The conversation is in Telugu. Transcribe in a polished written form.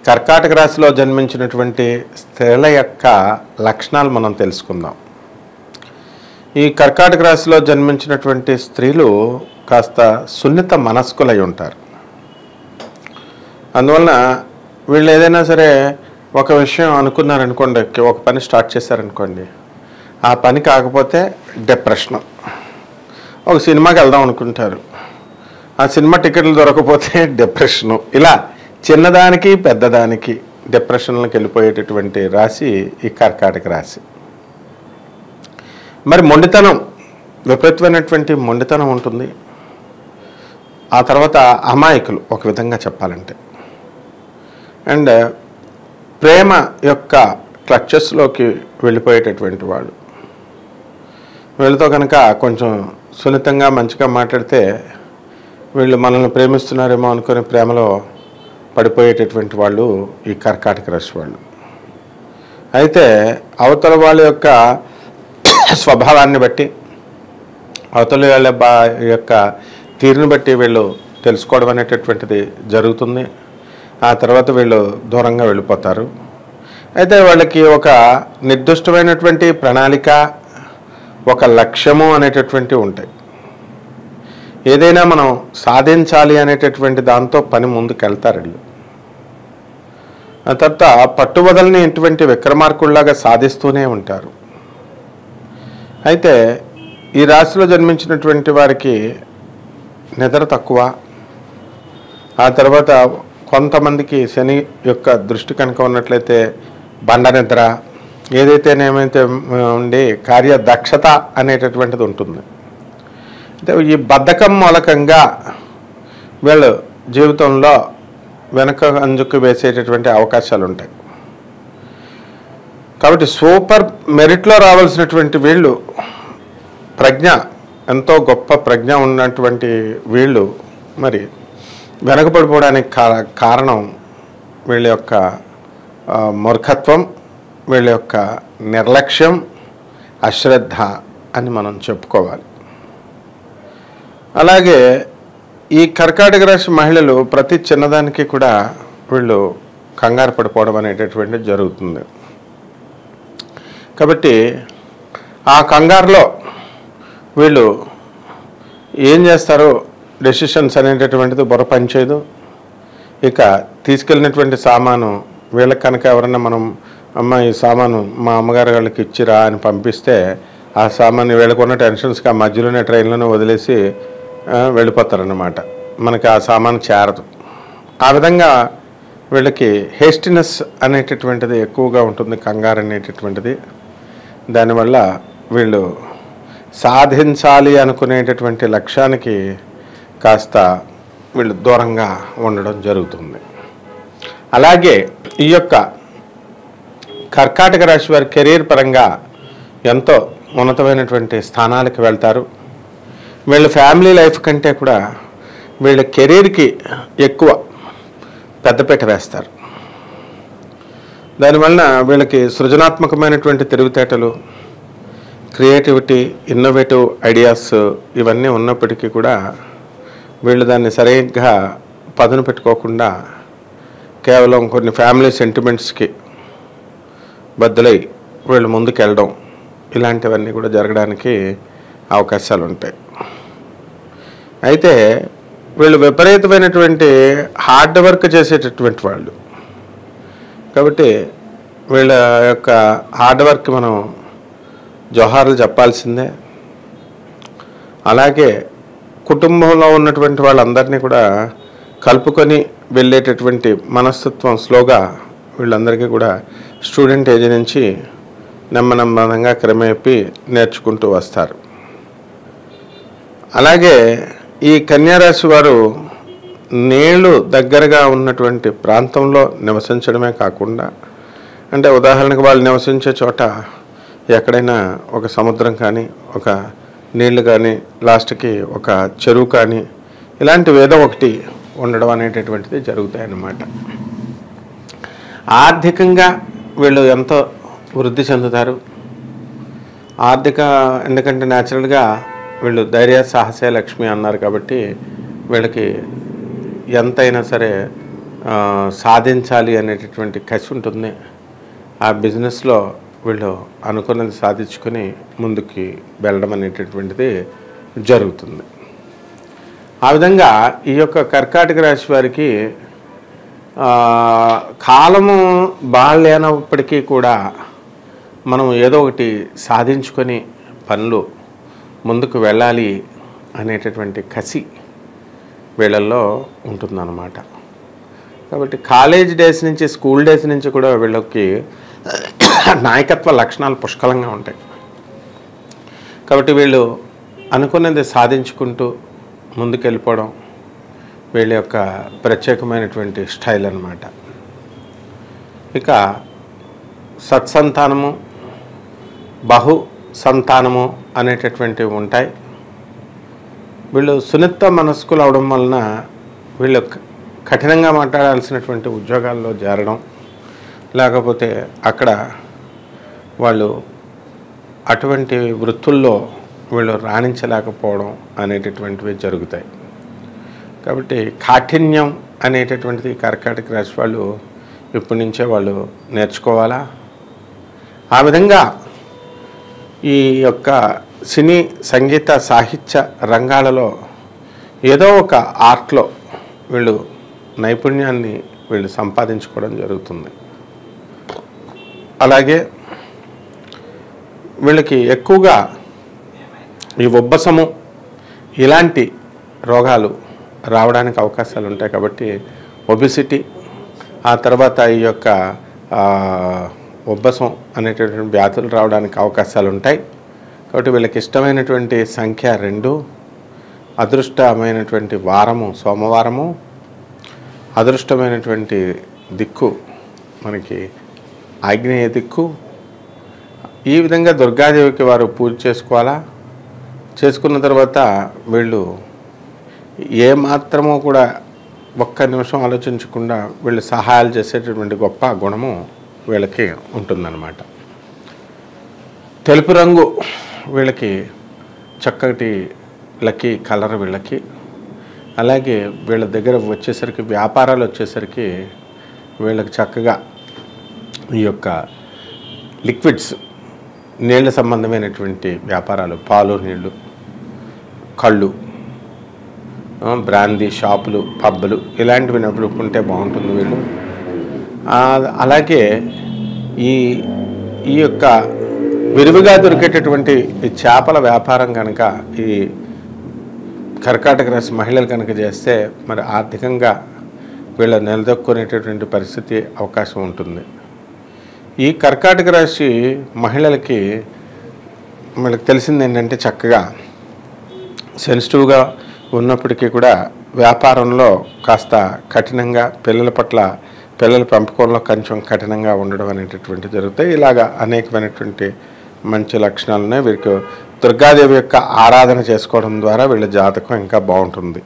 కర్కాటక రాశిలో జన్మించినటువంటి స్త్రీల యొక్క లక్షణాలు మనం తెలుసుకుందాం. ఈ కర్కాటక రాశిలో జన్మించినటువంటి స్త్రీలు కాస్త సున్నిత మనస్కులై ఉంటారు. అందువలన వీళ్ళు ఏదైనా సరే ఒక విషయం అనుకున్నారనుకోండి, ఒక పని స్టార్ట్ చేశారనుకోండి, ఆ పని కాకపోతే డిప్రెషను. ఒక సినిమాకి వెళ్దాం అనుకుంటారు, ఆ సినిమా టికెట్లు దొరకకపోతే డిప్రెషను. ఇలా చిన్నదానికి పెద్దదానికి డిప్రెషన్లకు వెళ్ళిపోయేటటువంటి రాశి ఈ కర్కాటక రాశి. మరి మొండితనం, విపరీతమైనటువంటి మొండితనం ఉంటుంది. ఆ తర్వాత అమాయకులు ఒక విధంగా చెప్పాలంటే. అండ్ ప్రేమ యొక్క క్లచెస్లోకి వెళ్ళిపోయేటటువంటి వాళ్ళు. వీళ్ళతో కనుక కొంచెం సున్నితంగా మంచిగా మాట్లాడితే వీళ్ళు మనల్ని ప్రేమిస్తున్నారేమో అనుకుని ప్రేమలో పడిపోయేటటువంటి వాళ్ళు ఈ కర్కాటక రాశి వాళ్ళు. అయితే అవతల వాళ్ళ యొక్క స్వభావాన్ని బట్టి, అవతల వాళ్ళ యొక్క తీరుని బట్టి వీళ్ళు తెలుసుకోవడం అనేటటువంటిది జరుగుతుంది. ఆ తర్వాత వీళ్ళు దూరంగా వెళ్ళిపోతారు. అయితే వాళ్ళకి ఒక నిర్దిష్టమైనటువంటి ప్రణాళిక, ఒక లక్ష్యము అనేటటువంటివి ఉంటాయి. ఏదైనా మనం సాధించాలి అనేటటువంటి దాంతో పని ముందుకు వెళ్తారు వీళ్ళు. ఆ తర్వాత పట్టువదలని ఇటువంటి విక్రమార్కుల్లాగా సాధిస్తూనే ఉంటారు. అయితే ఈ రాశిలో జన్మించినటువంటి వారికి నిద్ర తక్కువ. ఆ తర్వాత కొంతమందికి శని యొక్క దృష్టి కనుక ఉన్నట్లయితే బండ నిద్ర, ఏమైతే ఉండి కార్యదక్షత అనేటటువంటిది ఉంటుంది. అంటే ఈ బద్ధకం మూలకంగా వీళ్ళు జీవితంలో వెనక అంజుకు వేసేటటువంటి అవకాశాలు ఉంటాయి. కాబట్టి సూపర్ మెరిట్లో రావాల్సినటువంటి వీళ్ళు, ప్రజ్ఞ, ఎంతో గొప్ప ప్రజ్ఞ ఉన్నటువంటి వీళ్ళు మరి వెనకబడిపోవడానికి కారణం వీళ్ళ యొక్క మూర్ఖత్వం, వీళ్ళ యొక్క నిర్లక్ష్యం, అశ్రద్ధ అని మనం చెప్పుకోవాలి. అలాగే ఈ కర్కాటక రాశి మహిళలు ప్రతి చిన్నదానికి కూడా వీళ్ళు కంగారు పడిపోవడం అనేటటువంటిది జరుగుతుంది. కాబట్టి ఆ కంగారులో వీళ్ళు ఏం చేస్తారో డెసిషన్స్ అనేటటువంటిది బుర్ర పనిచేయదు. ఇక తీసుకెళ్ళినటువంటి సామాను వీళ్ళకి కనుక ఎవరన్నా మనం అమ్మ ఈ సామాను మా అమ్మగారు వాళ్ళకి ఇచ్చిరా అని పంపిస్తే ఆ సామాను వీళ్ళకున్న టెన్షన్స్కి ఆ మధ్యలోనే ట్రైన్లోనే వదిలేసి వెళ్ళిపోతారన్నమాట. మనకి ఆ సామాను చేరదు. ఆ విధంగా వీళ్ళకి హేస్టినెస్ అనేటటువంటిది ఎక్కువగా ఉంటుంది, కంగారు అనేటటువంటిది. దానివల్ల వీళ్ళు సాధించాలి అనుకునేటటువంటి లక్ష్యానికి కాస్త వీళ్ళు దూరంగా ఉండడం జరుగుతుంది. అలాగే ఈ యొక్క కర్కాటక రాశి వారి కెరీర్ పరంగా ఎంతో ఉన్నతమైనటువంటి స్థానాలకు వెళ్తారు. వీళ్ళ ఫ్యామిలీ లైఫ్ కంటే కూడా వీళ్ళ కెరీర్కి ఎక్కువ పెద్దపీట వేస్తారు. దానివలన వీళ్ళకి సృజనాత్మకమైనటువంటి తెలివితేటలు, క్రియేటివిటీ, ఇన్నోవేటివ్ ఐడియాస్ ఇవన్నీ ఉన్నప్పటికీ కూడా వీళ్ళు దాన్ని సరిగ్గా పదును పెట్టుకోకుండా కేవలం కొన్ని ఫ్యామిలీ సెంటిమెంట్స్కి బద్దులై వీళ్ళు ముందుకు వెళ్ళడం, ఇలాంటివన్నీ కూడా జరగడానికి అవకాశాలు ఉంటాయి. అయితే వీళ్ళు విపరీతమైనటువంటి హార్డ్ వర్క్ చేసేటటువంటి వాళ్ళు. కాబట్టి వీళ్ళ యొక్క హార్డ్ వర్క్ మనం జోహార్లు చెప్పాల్సిందే. అలాగే కుటుంబంలో ఉన్నటువంటి వాళ్ళందరినీ కూడా కలుపుకొని వెళ్ళేటటువంటి మనస్తత్వం స్లోగా వీళ్ళందరికీ కూడా స్టూడెంట్ ఏజ్ నుంచి నెమ్మదిగా క్రమేపీ నేర్చుకుంటూ వస్తారు. అలాగే ఈ కన్యారాశి వారు నీళ్లు దగ్గరగా ఉన్నటువంటి ప్రాంతంలో నివసించడమే కాకుండా, అంటే ఉదాహరణకు వాళ్ళు నివసించే చోట ఎక్కడైనా ఒక సముద్రం కానీ, ఒక నీళ్లు కానీ, లాస్ట్కి ఒక చెరువు కానీ, ఇలాంటివి ఏదో ఒకటి ఉండడం అనేటటువంటిది జరుగుతాయన్నమాట. ఆర్థికంగా వీళ్ళు ఎంతో వృద్ధి చెందుతారు. ఎందుకంటే న్యాచురల్గా వీళ్ళు ధైర్య సాహసే లక్ష్మి అన్నారు కాబట్టి వీళ్ళకి ఎంతైనా సరే సాధించాలి అనేటటువంటి కసి ఉంటుంది. ఆ బిజినెస్లో వీళ్ళు అనుకున్నది సాధించుకొని ముందుకి వెళ్ళడం అనేటటువంటిది జరుగుతుంది. ఆ విధంగా ఈ యొక్క కర్కాటక రాశి వారికి కాలము బాగాలేనప్పటికీ కూడా మనం ఏదో ఒకటి సాధించుకొని పనులు ముందుకు వెళ్ళాలి అనేటటువంటి కసి వీళ్ళల్లో ఉంటుందన్నమాట. కాబట్టి కాలేజ్ డేస్ నుంచి, స్కూల్ డేస్ నుంచి కూడా వీళ్ళకి నాయకత్వ లక్షణాలు పుష్కలంగా ఉంటాయి. కాబట్టి వీళ్ళు అనుకున్నది సాధించుకుంటూ ముందుకెళ్ళిపోవడం వీళ్ళ యొక్క ప్రత్యేకమైనటువంటి స్టైల్ అన్నమాట. ఇక సత్సంతానము, బహు సంతానము అనేటటువంటివి ఉంటాయి. వీళ్ళు సున్నిత మనస్కులు అవడం వలన వీళ్ళు కఠినంగా మాట్లాడాల్సినటువంటి ఉద్యోగాల్లో చేరడం, లేకపోతే అక్కడ వాళ్ళు అటువంటి వృత్తుల్లో వీళ్ళు రాణించలేకపోవడం అనేటటువంటివి జరుగుతాయి. కాబట్టి కాఠిన్యం అనేటటువంటిది కర్కాటక రాశి వాళ్ళు ఇప్పటి నుంచే వాళ్ళు నేర్చుకోవాలా. ఆ విధంగా ఈ యొక్క సినీ, సంగీత, సాహిత్య రంగాలలో ఏదో ఒక ఆర్ట్లో వీళ్ళు నైపుణ్యాన్ని వీళ్ళు సంపాదించుకోవడం జరుగుతుంది. అలాగే వీళ్ళకి ఎక్కువగా ఈ ఉబ్బసము ఇలాంటి రోగాలు రావడానికి అవకాశాలు ఉంటాయి. కాబట్టి ఒబిసిటీ, ఆ తర్వాత ఈ యొక్క ఉబ్బసం అనేటటువంటి వ్యాధులు రావడానికి అవకాశాలు ఉంటాయి. కాబట్టి వీళ్ళకి ఇష్టమైనటువంటి సంఖ్య 2, అదృష్టమైనటువంటి వారము సోమవారము, అదృష్టమైనటువంటి దిక్కు మనకి ఆగ్నేయ దిక్కు. ఈ విధంగా దుర్గాదేవికి వారు పూజ చేసుకోవాలా. చేసుకున్న తర్వాత వీళ్ళు ఏమాత్రమో కూడా ఒక్క నిమిషం ఆలోచించకుండా వీళ్ళు సహాయాలు చేసేటటువంటి గొప్ప గుణము వీళ్ళకి ఉంటుందన్నమాట. తెలుపు రంగు వీళ్ళకి చక్కటి లక్కీ కలర్ వీళ్ళకి. అలాగే వీళ్ళ దగ్గర వచ్చేసరికి వ్యాపారాలు వచ్చేసరికి వీళ్ళకి చక్కగా ఈ యొక్క లిక్విడ్స్, నీళ్ళ సంబంధమైనటువంటి వ్యాపారాలు, పాలు, నీళ్ళు, కళ్ళు, బ్రాందీ షాపులు, పబ్బులు ఇలాంటివి నడుపుకుంటే బాగుంటుంది వీళ్ళు. అలాగే ఈ యొక్క విరివిగా దొరికేటటువంటి ఈ చేపల వ్యాపారం కనుక ఈ కర్కాటక రాశి మహిళలు కనుక చేస్తే మరి ఆర్థికంగా వీళ్ళ నిలదొక్కునేటటువంటి పరిస్థితి అవకాశం ఉంటుంది. ఈ కర్కాటక రాశి మహిళలకి మనకు తెలిసింది ఏంటంటే చక్కగా సెన్సిటివ్గా ఉన్నప్పటికీ కూడా వ్యాపారంలో కాస్త కఠినంగా, పిల్లల పెంపకంలో కొంచెం కఠినంగా ఉండడం అనేటటువంటి జరుగుతాయి. ఇలాగా అనేకమైనటువంటి మంచి లక్షణాలున్నాయి. వీరికి దుర్గాదేవి యొక్క ఆరాధన చేసుకోవడం ద్వారా వీళ్ళ జాతకం ఇంకా బాగుంటుంది.